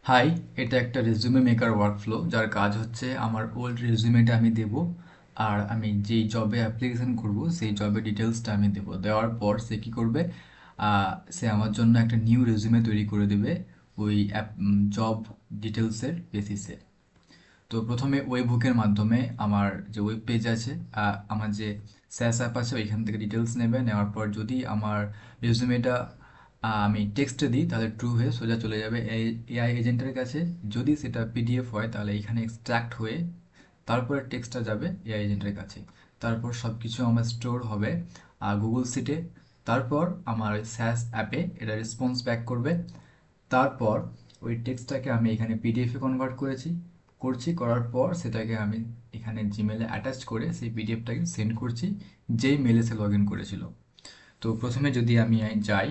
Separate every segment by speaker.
Speaker 1: High, এটা একটা resume maker workflow যার কাজ হচ্ছে আমার ওল্ড রেজুমেটা আমি দেব আর আমি যেই জবে অ্যাপ্লিকেশন করব সেই জবের ডিটেলসটা আমি দেব। দেওয়ার পর সে কি করবে, সে আমার জন্য একটা নিউ রেজুমে তৈরি করে দেবে ওই জব ডিটেলসের বেসিসে। তো প্রথমে ওয়েব হুকের মাধ্যমে আমার যে ওয়েব পেজ আছে, আমার যে স্যাস অ্যাপ আছে ওইখান থেকে ডিটেলস নেবে। নেওয়ার পর যদি আমার রেজুমেটা আমি টেক্সটে দিই তাহলে ট্রু হয়ে সোজা চলে যাবে এই এআই এজেন্টের কাছে। যদি সেটা পিডিএফ হয় তাহলে এখানে এক্সট্রাক্ট হয়ে তারপরে টেক্সটটা যাবে এআই এজেন্টের কাছে। তারপর সব কিছু আমার স্টোর হবে গুগল সিটে। তারপর আমার স্যাস অ্যাপে এটা রেসপন্স ব্যাক করবে। তারপর ওই টেক্সটটাকে আমি এখানে পিডিএফে কনভার্ট করার পর সেটাকে আমি এখানে জিমেলে অ্যাটাচ করে সেই পিডিএফটাকে সেন্ড করছি যেই মেলে সে লগ ইন করেছিল। তো প্রথমে যদি আমি যাই,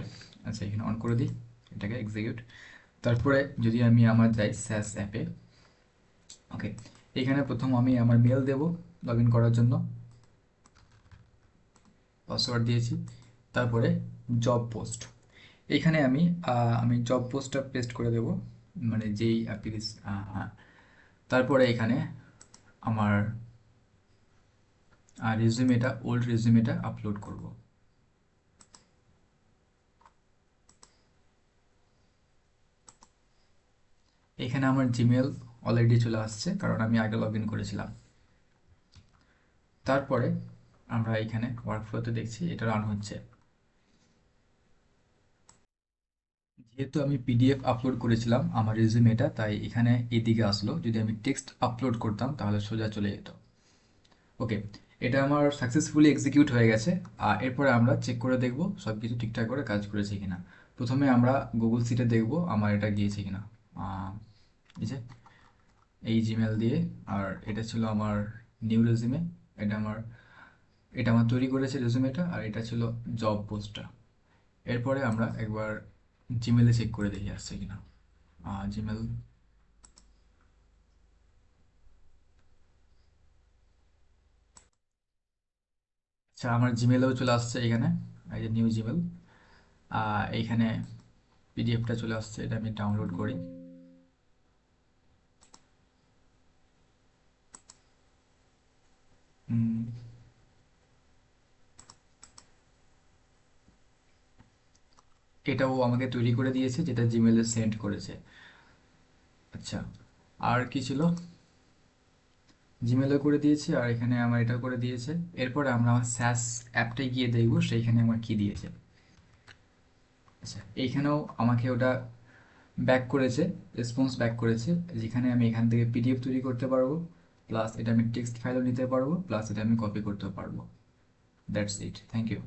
Speaker 1: আচ্ছা এখানে অন করে দিই, এটাকে এক্সিকিউট। তারপরে যদি আমি আমার যাই স্যাস অ্যাপে, ওকে, এখানে প্রথম আমি আমার মেল দেব লগ ইন করার জন্য, পাসওয়ার্ড দিয়েছি। তারপরে জব পোস্ট, এখানে আমি জব পোস্টটা পেস্ট করে দেব, মানে যেই অ্যাপ্লিকেশন। হ্যাঁ, তারপরে এখানে আমার রেজুমেটা ওল্ড রেজুমেটা আপলোড করব। এখানে আমার জিমেল অলরেডি চলে আসছে কারণ আমি আগে লগ ইন করেছিলাম। তারপরে আমরা এখানে ওয়ার্কফ্লোতে দেখছি এটা রান হচ্ছে। যেহেতু আমি পিডিএফ আপলোড করেছিলাম আমার রেজুমেটা, তাই এখানে এদিকে আসলো। যদি আমি টেক্সট আপলোড করতাম তাহলে সোজা চলে যেত। ওকে, এটা আমার সাকসেসফুলি এক্সিকিউট হয়ে গেছে। আর এরপরে আমরা চেক করে দেখব সব কিছু ঠিকঠাক করে কাজ করেছে কিনা। প্রথমে আমরা গুগল সিটে দেখব আমার এটা গিয়েছে কিনা। এই যে এই জিমেল দিয়ে, আর এটা ছিল আমার নিউ রেজিউমে। এটা আমার এটা আমার তৈরি করেছে রেজুমেটা, আর এটা ছিল জব পোস্টটা। এরপরে আমরা একবার জিমেলে চেক করে দেখি আসছে কিনা। জিমেল, আচ্ছা আমার জিমেলেও চলে আসছে এখানে। এই যে নিউ জিমেল, এইখানে পিডিএফটা চলে আসছে, এটা আমি ডাউনলোড করি। হুম, এটাও আমাকে তৈরি করে দিয়েছে যেটা জিমেলে সেন্ড করেছে। আচ্ছা, আর কি ছিল, জিমেলও করে দিয়েছে আর এখানে আমার এটা করে দিয়েছে। এরপরে আমরা আমার স্যাস অ্যাপটায় গিয়ে দেখব সেইখানে আমার কি দিয়েছে। আচ্ছা, এইখানেও আমাকে ওটা ব্যাক করেছে, রেসপন্স ব্যাক করেছে, যেখানে আমি এখান থেকে পিডিএফ তৈরি করতে পারবো, প্লাস এটা আমি টেক্সট ফাইলও নিতে পারবো, প্লাস এটা আমি কপি করতেও পারবো। That's it, thank you.